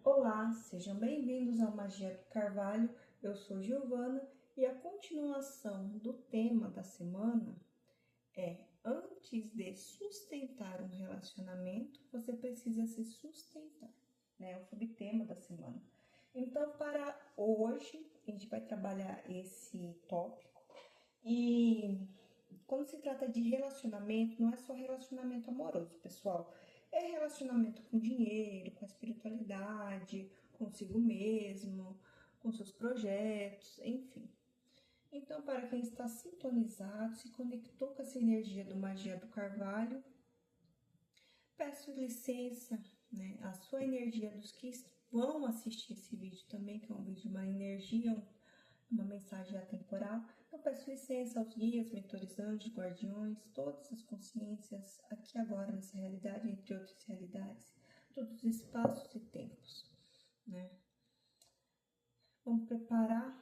Olá, sejam bem-vindos ao Magia do Carvalho. Eu sou Giovana e a continuação do tema da semana é: antes de sustentar um relacionamento, você precisa se sustentar, né? É o subtema da semana. Então, para hoje, a gente vai trabalhar esse tópico e quando se trata de relacionamento, não é só relacionamento amoroso, pessoal. É relacionamento com dinheiro, com a espiritualidade, consigo mesmo, com seus projetos, enfim. Então, para quem está sintonizado, se conectou com essa energia do Magia do Carvalho, peço licença, né? A sua energia dos que vão assistir esse vídeo também, que é um vídeo de uma energia, uma mensagem atemporal. Eu peço licença aos guias, mentores, anjos, guardiões, todas as consciências, aqui agora nessa realidade, entre outras realidades, todos os espaços e tempos, né? Vamos preparar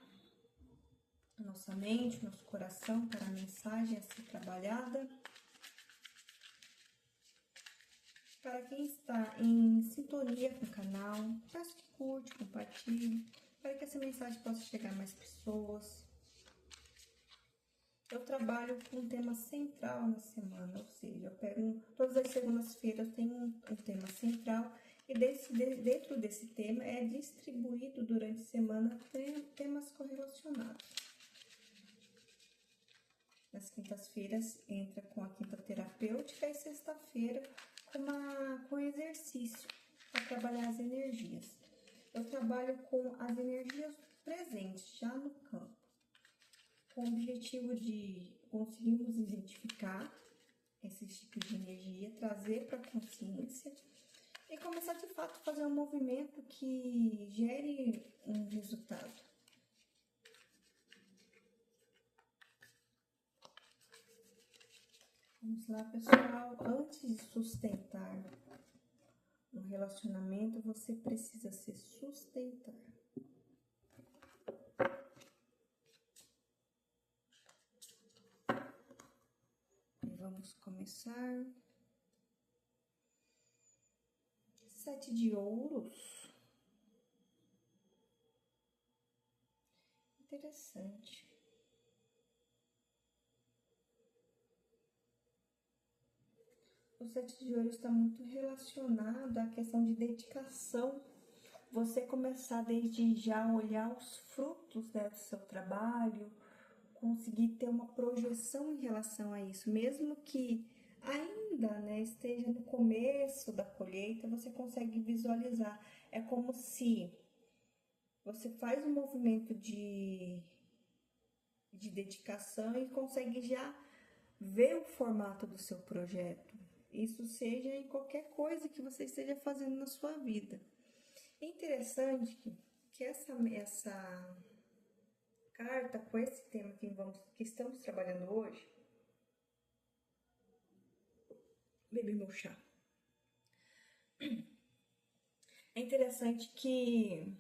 a nossa mente, nosso coração para a mensagem a ser trabalhada. Para quem está em sintonia com o canal, peço que curte, compartilhe, para que essa mensagem possa chegar a mais pessoas. Eu trabalho com um tema central na semana, ou seja, eu pego todas as segundas-feiras tem um tema central e dentro desse tema é distribuído durante a semana temas correlacionados. Nas quintas-feiras entra com a quinta terapêutica e sexta-feira com exercício para trabalhar as energias. Eu trabalho com as energias presentes já no campo, com o objetivo de conseguirmos identificar esses tipos de energia, trazer para a consciência e começar de fato a fazer um movimento que gere um resultado. Vamos lá, pessoal. Antes de sustentar um relacionamento, você precisa se sustentar. Vamos começar. 7 de ouros. Interessante. O 7 de ouros está muito relacionado à questão de dedicação. Você começar desde já a olhar os frutos, né, do seu trabalho, conseguir ter uma projeção em relação a isso, mesmo que ainda, né, esteja no começo da colheita, você consegue visualizar. É como se você faz um movimento de dedicação e consegue já ver o formato do seu projeto. Isso seja em qualquer coisa que você esteja fazendo na sua vida. É interessante que essa carta com esse tema que estamos trabalhando hoje. Beber meu chá. É interessante que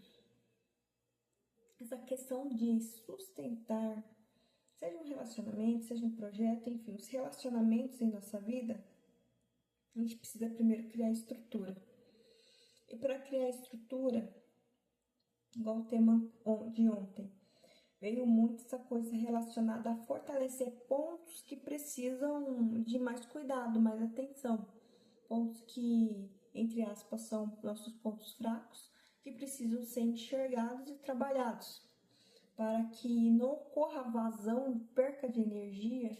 essa questão de sustentar, seja um relacionamento, seja um projeto, enfim, os relacionamentos em nossa vida, a gente precisa primeiro criar estrutura. E para criar estrutura, igual o tema de ontem, veio muito essa coisa relacionada a fortalecer pontos que precisam de mais cuidado, mais atenção. Pontos que, entre aspas, são nossos pontos fracos, que precisam ser enxergados e trabalhados, para que não ocorra vazão, perca de energia,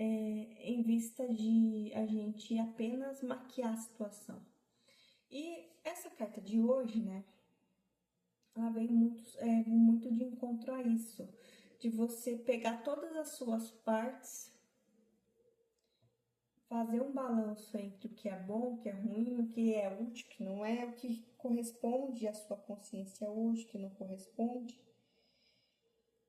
em vista de a gente apenas maquiar a situação. E essa carta de hoje, né, ela vem muito de encontro a isso, de você pegar todas as suas partes, fazer um balanço entre o que é bom, o que é ruim, o que é útil, o que não é, o que corresponde à sua consciência hoje, o que não corresponde,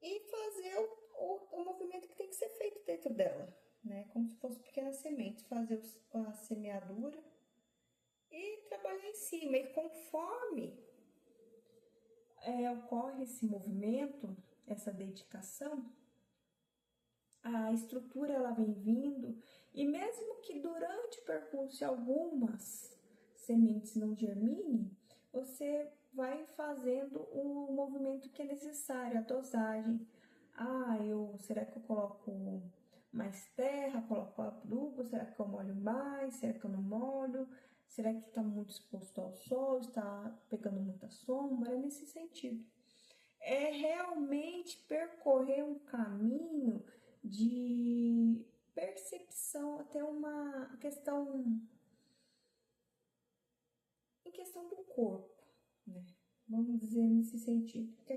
e fazer o movimento que tem que ser feito dentro dela, né? Como se fosse pequenas sementes, fazer a semeadura e trabalhar em cima. E conforme ocorre esse movimento, essa dedicação, a estrutura ela vem vindo, e mesmo que durante o percurso algumas sementes não germinem, você você vai fazendo o movimento que é necessário, a dosagem. Será que eu coloco mais terra, coloco adubo? Será que eu molho mais? Será que eu não molho? Será que está muito exposto ao sol? Está pegando muita sombra? É nesse sentido. É realmente percorrer um caminho de percepção, até uma questão em questão do corpo, né? Vamos dizer nesse sentido. Porque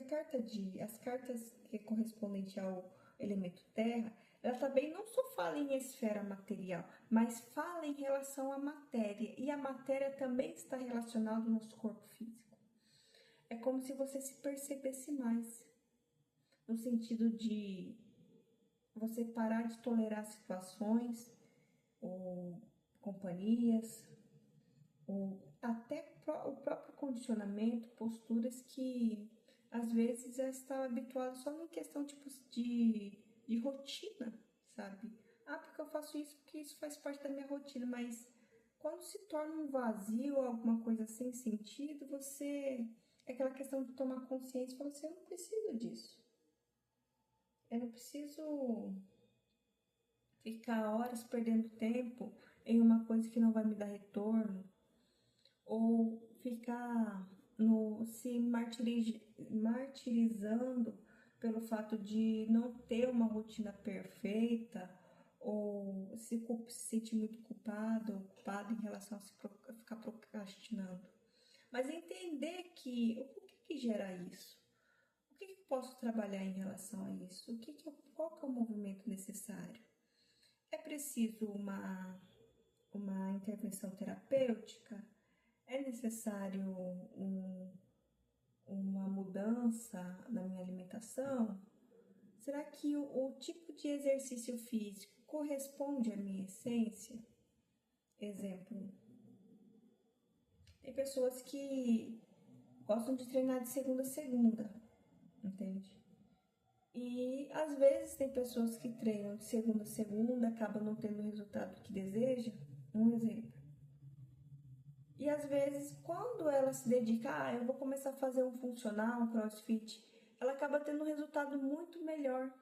as cartas que é correspondente ao elemento terra, ela também não só fala em esfera material, mas fala em relação à matéria. E a matéria também está relacionada ao nosso corpo físico. É como se você se percebesse mais, no sentido de você parar de tolerar situações ou companhias, ou até o próprio condicionamento, posturas que às vezes já está habituado só em questão tipo de rotina, sabe? Porque eu faço isso porque isso faz parte da minha rotina, mas quando se torna um vazio, alguma coisa sem sentido, você... É aquela questão de tomar consciência e falar assim, eu não preciso disso. Eu não preciso ficar horas perdendo tempo em uma coisa que não vai me dar retorno, ou ficar se martirizando pelo fato de não ter uma rotina perfeita, ou se sentir muito culpado ou ocupada em relação a ficar procrastinando. Mas entender que o que gera isso? O que eu posso trabalhar em relação a isso? Qual que é o movimento necessário? É preciso uma intervenção terapêutica? É necessário uma mudança na minha alimentação? Será que o tipo de exercício físico corresponde à minha essência? Exemplo, tem pessoas que gostam de treinar de segunda a segunda, entende? E às vezes tem pessoas que treinam de segunda a segunda, acabam não tendo o resultado que deseja. Um exemplo. E às vezes, quando ela se dedica, eu vou começar a fazer um funcional, um crossfit, ela acaba tendo um resultado muito melhor.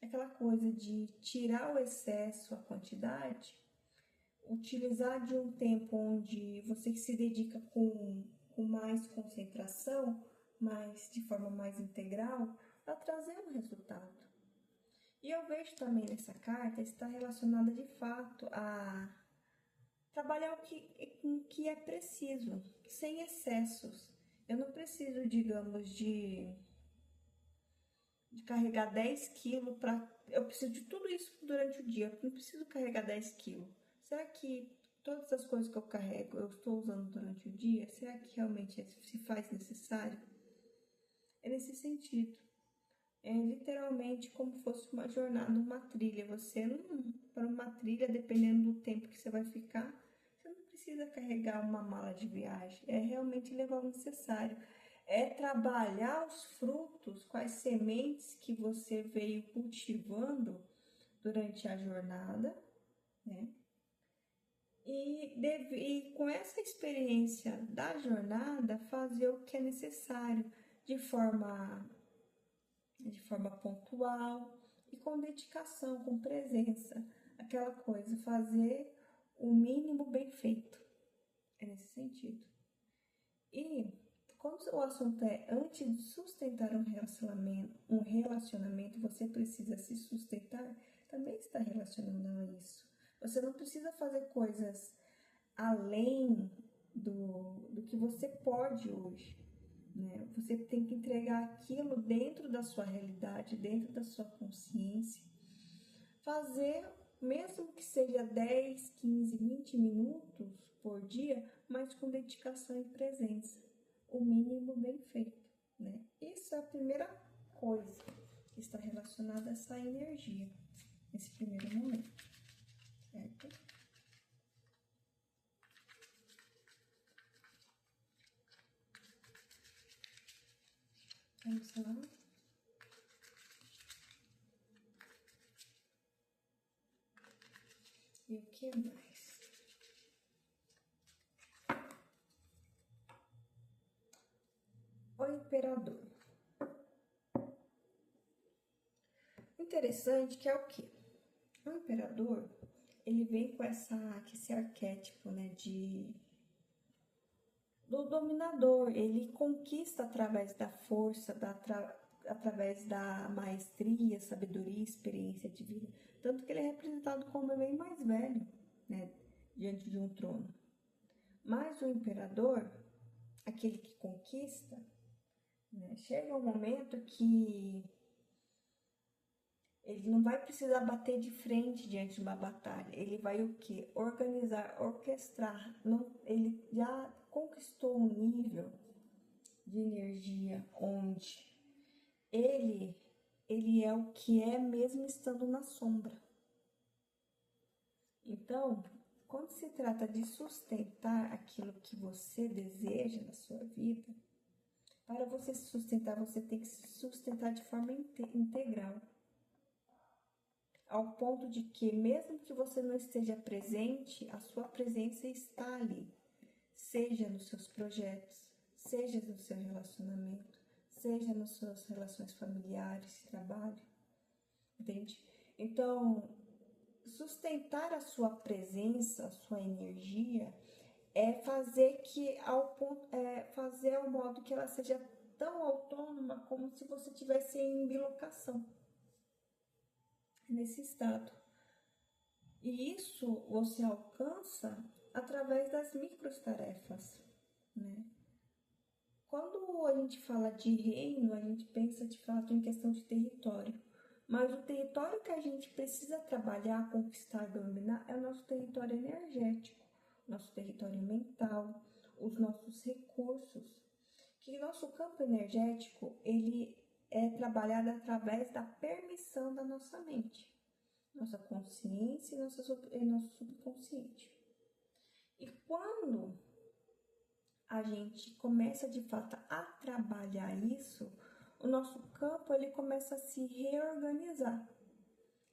Aquela coisa de tirar o excesso, a quantidade, utilizar de um tempo onde você se dedica com mais concentração, mas de forma mais integral, para trazer um resultado. E eu vejo também nessa carta, está relacionada de fato a trabalhar o que é preciso, sem excessos. Eu não preciso, digamos, de carregar 10 quilos para... Eu preciso de tudo isso durante o dia, eu não preciso carregar 10 quilos. Será que todas as coisas que eu carrego, eu estou usando durante o dia? Será que realmente se faz necessário? É nesse sentido. É literalmente como se fosse uma jornada, uma trilha. Você não, para uma trilha, dependendo do tempo que você vai ficar, você não precisa carregar uma mala de viagem. É realmente levar o necessário. É trabalhar os frutos com as sementes que você veio cultivando durante a jornada, né? E com essa experiência da jornada, fazer o que é necessário de forma pontual e com dedicação, com presença. Aquela coisa, fazer o mínimo bem feito. É nesse sentido. E quando o assunto é antes de sustentar um relacionamento, você precisa se sustentar, também está relacionado a isso. Você não precisa fazer coisas além do que você pode hoje. Né? Você tem que entregar aquilo dentro da sua realidade, dentro da sua consciência. Fazer, mesmo que seja 10, 15, 20 minutos por dia, mas com dedicação e presença. O mínimo bem feito. Né? Isso é a primeira coisa que está relacionada a essa energia, nesse primeiro momento. Certo? Vamos lá. E o que mais? imperador. Interessante que é o quê? O imperador, ele vem com esse arquétipo, né, do dominador. Ele conquista através da força, através da maestria, sabedoria, experiência de vida. Tanto que ele é representado como bem mais velho, né, diante de um trono. Mas o imperador, aquele que conquista, né, chega um momento que ele não vai precisar bater de frente diante de uma batalha. Ele vai o quê? Organizar, orquestrar. Não, ele já conquistou um nível de energia onde ele é o que é mesmo estando na sombra. Então, quando se trata de sustentar aquilo que você deseja na sua vida, para você se sustentar, você tem que se sustentar de forma integral. Ao ponto de que, mesmo que você não esteja presente, a sua presença está ali. Seja nos seus projetos, seja no seu relacionamento, seja nas suas relações familiares, trabalho. Entende? Então, sustentar a sua presença, a sua energia, é fazer fazer ao modo que ela seja tão autônoma como se você estivesse em bilocação, nesse estado. E isso você alcança através das microtarefas, né? Quando a gente fala de reino, a gente pensa de fato em questão de território. Mas o território que a gente precisa trabalhar, conquistar, dominar é o nosso território energético, nosso território mental, os nossos recursos. Que nosso campo energético, ele é trabalhado através da permissão da nossa mente, nossa consciência e nosso subconsciente. E quando a gente começa de fato a trabalhar isso, o nosso campo ele começa a se reorganizar,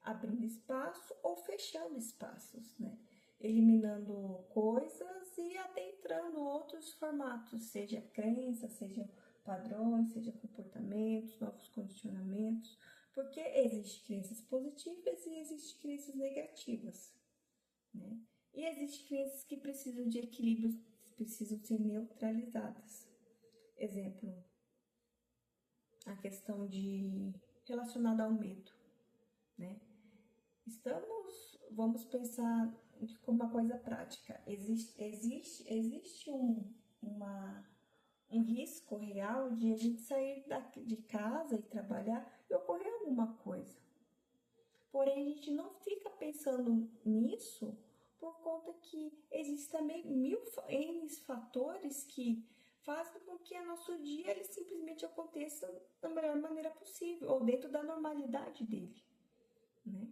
abrindo espaço ou fechando espaços, né? Eliminando coisas e adentrando outros formatos, seja crença, seja padrões, seja comportamentos, novos condicionamentos, porque existem crenças positivas e existem crenças negativas, né? E existem crenças que precisam de equilíbrio, precisam ser neutralizadas. Exemplo, a questão relacionada ao medo, né? Vamos pensar como uma coisa prática. Existe um risco real de a gente sair de casa e trabalhar e ocorrer alguma coisa. Porém, a gente não fica pensando nisso por conta que existem também N fatores que fazem com que o nosso dia ele simplesmente aconteça da melhor maneira possível, ou dentro da normalidade dele, né?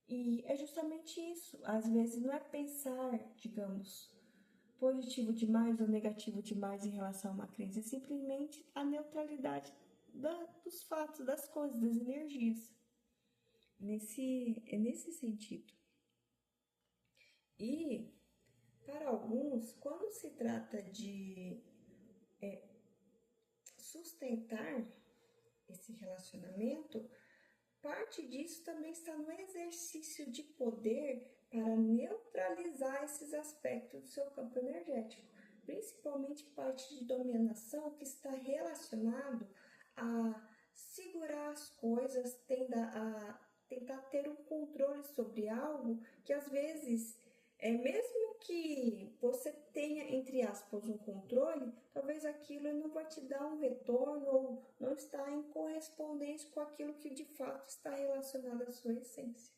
E é justamente isso. Às vezes não é pensar, digamos, positivo demais ou negativo demais em relação a uma crença, é simplesmente a neutralidade dos fatos, das coisas, das energias. É nesse sentido. E, para alguns, quando se trata de sustentar esse relacionamento, parte disso também está no exercício de poder para neutralizar esses aspectos do seu campo energético, principalmente parte de dominação que está relacionado a segurar as coisas, tentar ter um controle sobre algo que às vezes, mesmo que você tenha, entre aspas, um controle, talvez aquilo não vai te dar um retorno ou não está em correspondência com aquilo que de fato está relacionado à sua essência,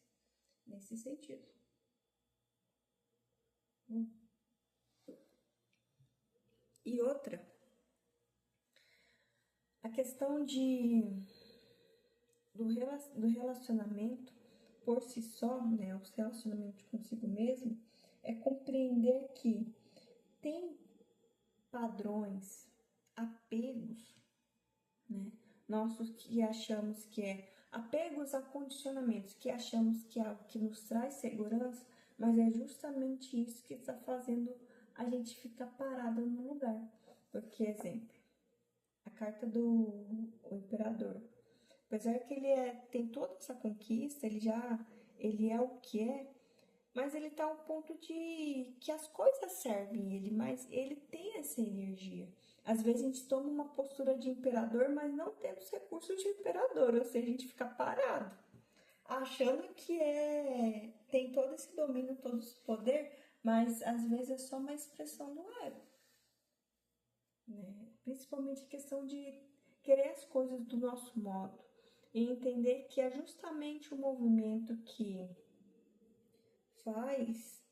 nesse sentido. E outra, a questão do relacionamento por si só, né, o relacionamento consigo mesmo, é compreender que tem padrões, apegos, né, nossos que achamos que apegos a condicionamentos, que achamos que é algo que nos traz segurança, mas é justamente isso que está fazendo a gente ficar parado no lugar. Porque, exemplo, a carta do o imperador. Apesar que tem toda essa conquista, ele é o que é, mas ele tá ao ponto de que as coisas servem ele, mas ele tem essa energia. Às vezes a gente toma uma postura de imperador, mas não temos recursos de imperador, ou seja, a gente fica parado, achando que tem todo esse domínio, todo esse poder, mas às vezes é só uma expressão do ego, né? Principalmente a questão de querer as coisas do nosso modo e entender que é justamente o movimento faz,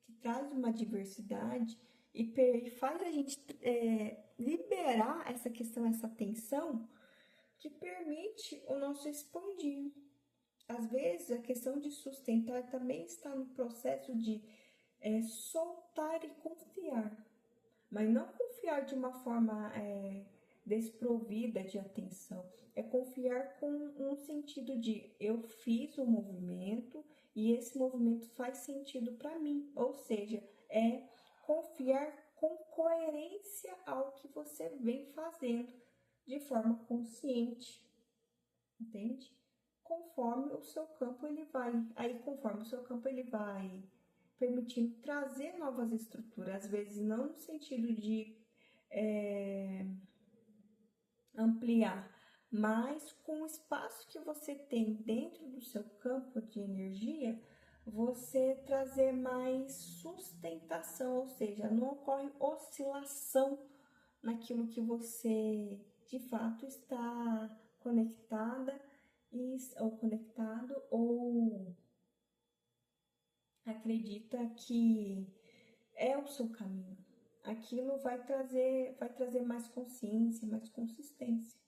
que traz uma diversidade e faz a gente liberar essa questão, essa tensão, que permite o nosso expandir. Às vezes, a questão de sustentar também está no processo de soltar e confiar, mas não confiar de uma forma desprovida de atenção. É confiar com um sentido de eu fiz o movimento e esse movimento faz sentido para mim. Ou seja, é confiar com coerência ao que você vem fazendo de forma consciente, entende? Conforme o seu campo ele vai permitindo trazer novas estruturas, às vezes não no sentido de ampliar, mas com o espaço que você tem dentro do seu campo de energia, você trazer mais sustentação, ou seja, não ocorre oscilação naquilo que você de fato está conectada ou conectado ou acredita que é o seu caminho. Aquilo vai trazer mais consciência, mais consistência,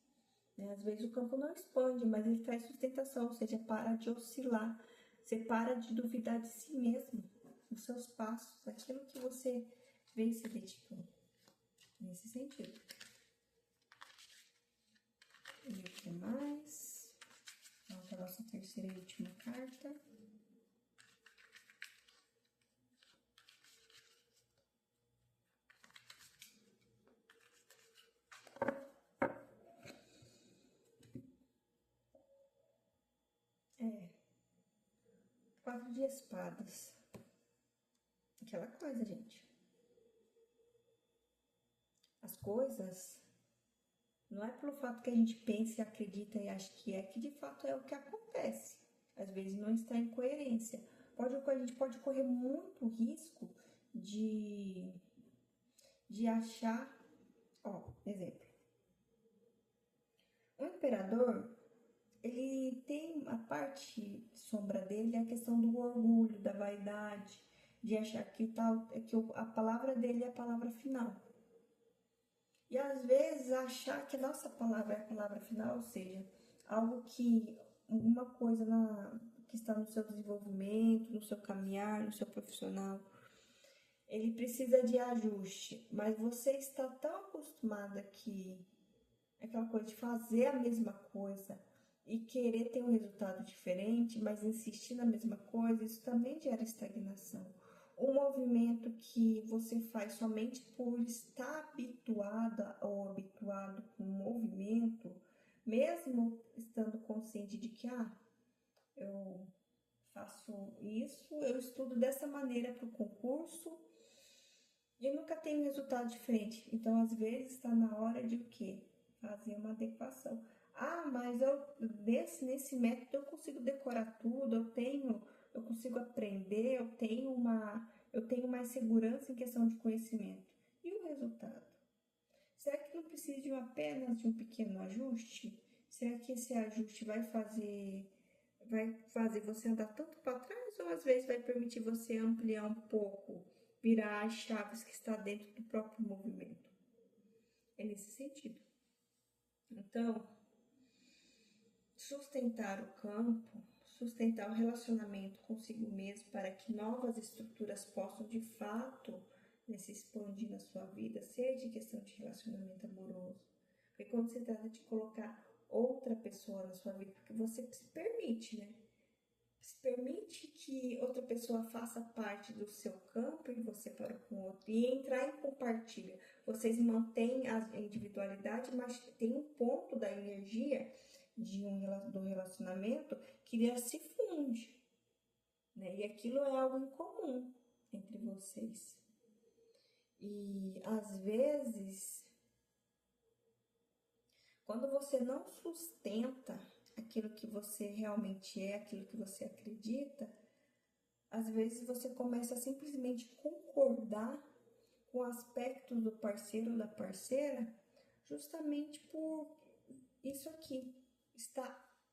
né? Às vezes o campo não expande, mas ele traz sustentação, ou seja, para de oscilar, você para de duvidar de si mesmo, dos seus passos, aquilo que você vem se dedicando, nesse sentido. E o que mais? Vamos para a nossa terceira e última carta. Quatro de espadas. Aquela coisa, gente. As coisas, não é pelo fato que a gente pensa e acredita e acha que de fato é o que acontece. Às vezes não está em coerência. A gente pode correr muito risco de achar, exemplo. O imperador, ele tem a parte sombra dele, a questão do orgulho, da vaidade, de achar que a palavra dele é a palavra final. E às vezes achar que a nossa palavra é a palavra final, ou seja, alguma coisa que está no seu desenvolvimento, no seu caminhar, no seu profissional, ele precisa de ajuste, mas você está tão acostumada que aquela coisa de fazer a mesma coisa e querer ter um resultado diferente, mas insistir na mesma coisa, isso também gera estagnação. Um movimento que você faz somente por estar habituada ou habituado com o movimento, mesmo estando consciente de que eu faço isso, eu estudo dessa maneira para o concurso e nunca tenho resultado diferente. Então, às vezes, está na hora de o quê? Fazer uma adequação. Mas nesse método eu consigo decorar tudo, eu consigo aprender, eu tenho mais segurança em questão de conhecimento. E o resultado? Será que não precisa de apenas de um pequeno ajuste? Será que esse ajuste vai fazer você andar tanto para trás ou às vezes vai permitir você ampliar um pouco, virar as chaves que está dentro do próprio movimento? É nesse sentido. Então, sustentar o campo, sustentar o relacionamento consigo mesmo para que novas estruturas possam de fato se expandir na sua vida, seja questão de relacionamento amoroso. Porque quando se trata de colocar outra pessoa na sua vida, porque você se permite, né? Se permite que outra pessoa faça parte do seu campo e você para com outro. E entrar em compartilha. vocês mantêm a individualidade, mas tem um ponto da energia do relacionamento que já se funde, né? E aquilo é algo em comum entre vocês. E às vezes, quando você não sustenta aquilo que você realmente é, aquilo que você acredita, às vezes você começa a simplesmente concordar com aspectos do parceiro ou da parceira, justamente por isso aqui, está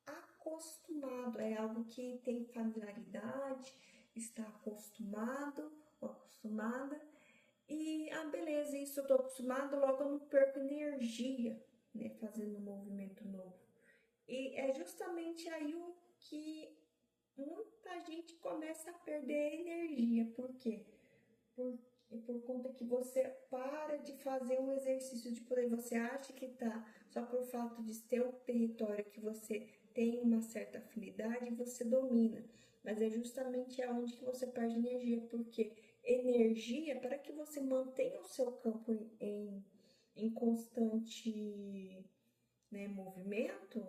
acostumado, é algo que tem familiaridade, está acostumado ou acostumada, e beleza, isso eu estou acostumado, logo eu não perco energia, né, fazendo um movimento novo. E é justamente aí o que muita gente começa a perder energia. Por quê? Por conta que você para de fazer um exercício de poder. Você acha que tá só por fato de ter um território que você tem uma certa afinidade, você domina. Mas é justamente aonde que você perde energia. Porque energia, para que você mantenha o seu campo em constante, né, movimento,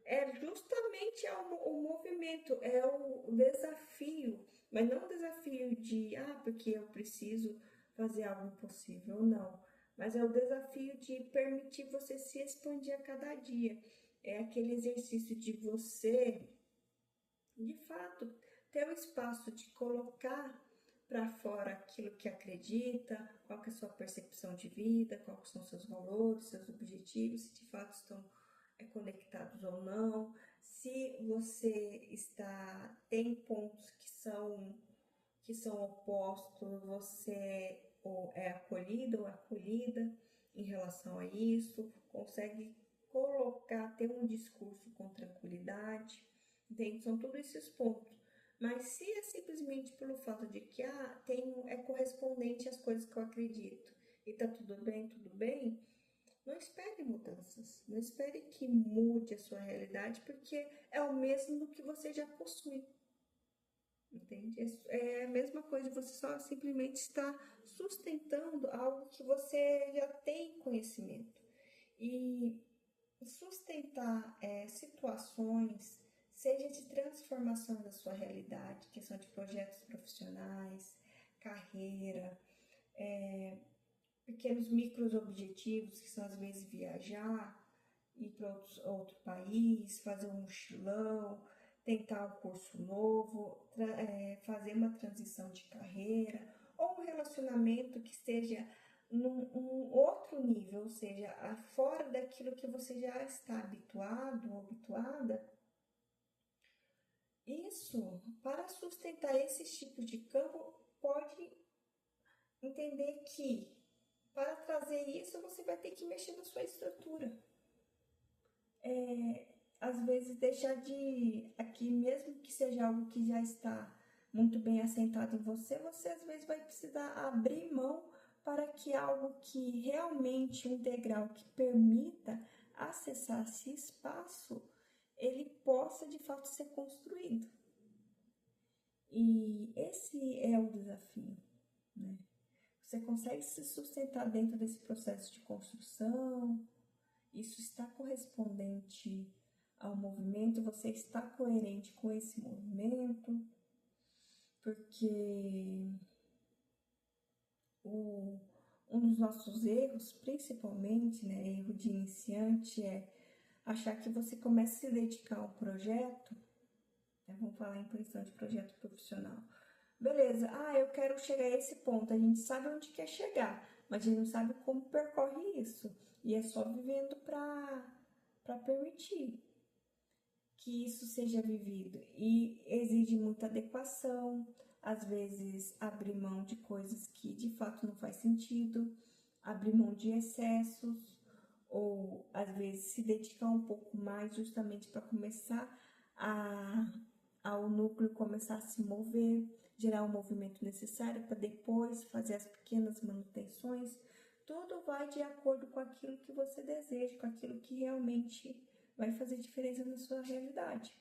é justamente o movimento, é o desafio, mas não o desafio de, porque eu preciso fazer algo impossível, não. Mas é o desafio de permitir você se expandir a cada dia. É aquele exercício de você, de fato, ter o espaço de colocar para fora aquilo que acredita, qual que é a sua percepção de vida, quais são seus valores, seus objetivos, se de fato estão conectados ou não, se você tem pontos que são opostos, você ou é acolhido ou acolhida em relação a isso, consegue ter um discurso com tranquilidade, entende? São todos esses pontos. Mas se é simplesmente pelo fato de que é correspondente às coisas que eu acredito e tá tudo bem, não espere mudanças, não espere que mude a sua realidade, porque é o mesmo que você já possui. Entende? É a mesma coisa, você só simplesmente está sustentando algo que você já tem conhecimento. E sustentar situações, seja de transformação da sua realidade, questão de projetos profissionais, carreira, pequenos micros objetivos, que são às vezes viajar, ir para outro país, fazer um mochilão, tentar um curso novo, fazer uma transição de carreira, ou um relacionamento que esteja num outro nível, ou seja, fora daquilo que você já está habituado ou habituada. Isso, para sustentar esses tipos de campo, pode entender que para trazer isso, você vai ter que mexer na sua estrutura. Às vezes deixar aqui, mesmo que seja algo que já está muito bem assentado em você às vezes vai precisar abrir mão para que algo que realmente um degrau que permita acessar esse espaço, ele possa de fato ser construído. E esse é o desafio, né? Você consegue se sustentar dentro desse processo de construção, isso está correspondente ao movimento, você está coerente com esse movimento, porque um dos nossos erros, principalmente, né, erro de iniciante, é achar que você começa a se dedicar a um projeto, né, vamos falar em questão de projeto profissional. Beleza, eu quero chegar a esse ponto, a gente sabe onde quer chegar, mas a gente não sabe como percorre isso. E é só vivendo para permitir que isso seja vivido. E exige muita adequação, às vezes abrir mão de coisas que de fato não faz sentido, abrir mão de excessos, ou às vezes se dedicar um pouco mais justamente para começar ao núcleo começar a se mover, gerar o movimento necessário para depois fazer as pequenas manutenções. Tudo vai de acordo com aquilo que você deseja, com aquilo que realmente vai fazer diferença na sua realidade.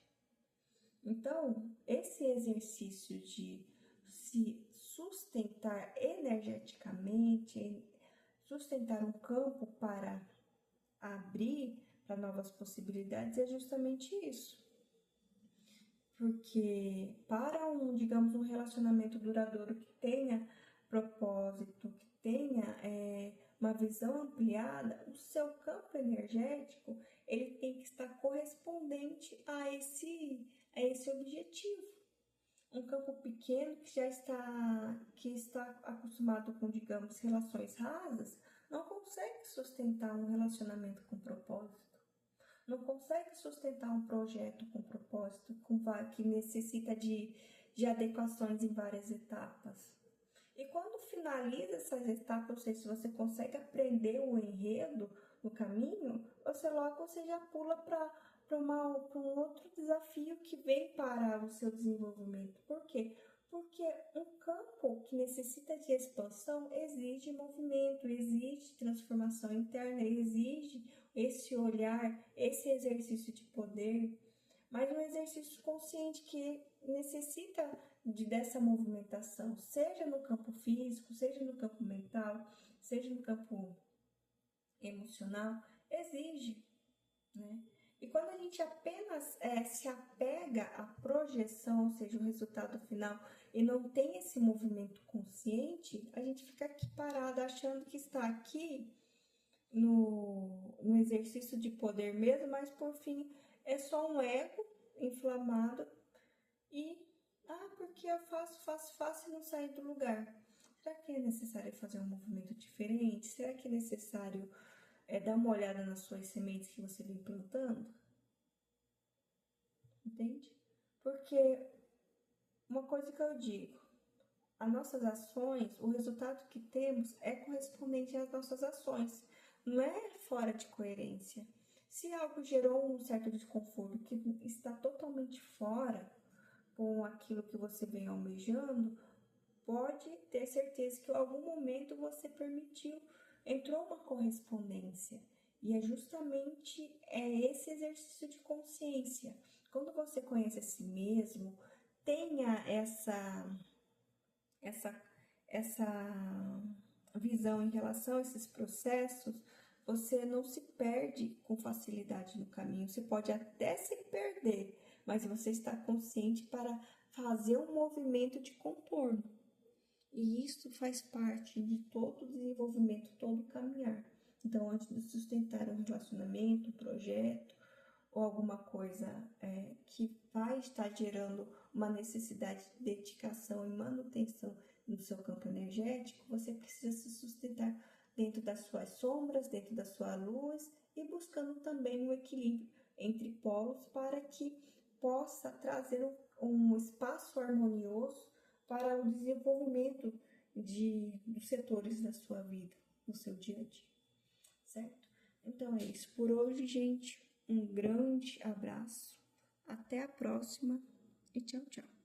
Então, esse exercício de se sustentar energeticamente, sustentar um campo para abrir para novas possibilidades é justamente isso. Porque para digamos, um relacionamento duradouro que tenha propósito, que tenha uma visão ampliada, o seu campo energético, ele tem que estar correspondente a esse objetivo. Um campo pequeno que está acostumado com, digamos, relações rasas, não consegue sustentar um relacionamento com propósito. Não consegue sustentar um projeto com propósito, que necessita de adequações em várias etapas. E quando finaliza essas etapas, ou seja, se você consegue aprender o enredo no caminho, você já pula para um outro desafio que vem para o seu desenvolvimento. Por quê? Porque um campo que necessita de expansão exige movimento, exige transformação interna, exige esse olhar, esse exercício de poder, mas um exercício consciente que necessita dessa movimentação, seja no campo físico, seja no campo mental, seja no campo emocional, exige, né? E quando a gente apenas se apega à projeção, ou seja, o resultado final, e não tem esse movimento consciente, a gente fica aqui parado achando que está aqui no exercício de poder mesmo, mas por fim é só um ego inflamado e porque eu faço e não saio do lugar. Será que é necessário fazer um movimento diferente? Será que é necessário dar uma olhada nas suas sementes que você vem plantando? Entende? Porque uma coisa que eu digo, as nossas ações, o resultado que temos é correspondente às nossas ações, não é fora de coerência. Se algo gerou um certo desconforto que está totalmente fora com aquilo que você vem almejando, pode ter certeza que em algum momento você permitiu, entrou uma correspondência. E é justamente esse exercício de consciência. Quando você conhece a si mesmo, tenha essa visão em relação a esses processos, você não se perde com facilidade no caminho. Você pode até se perder, mas você está consciente para fazer um movimento de contorno. E isso faz parte de todo o desenvolvimento, todo o caminhar. Então, antes de sustentar um relacionamento, um projeto ou alguma coisa que vai estar gerando uma necessidade de dedicação e manutenção no seu campo energético, você precisa se sustentar dentro das suas sombras, dentro da sua luz e buscando também um equilíbrio entre polos para que possa trazer um espaço harmonioso para o desenvolvimento dos setores da sua vida, no seu dia a dia, certo? Então é isso por hoje, gente. Um grande abraço, até a próxima e tchau, tchau.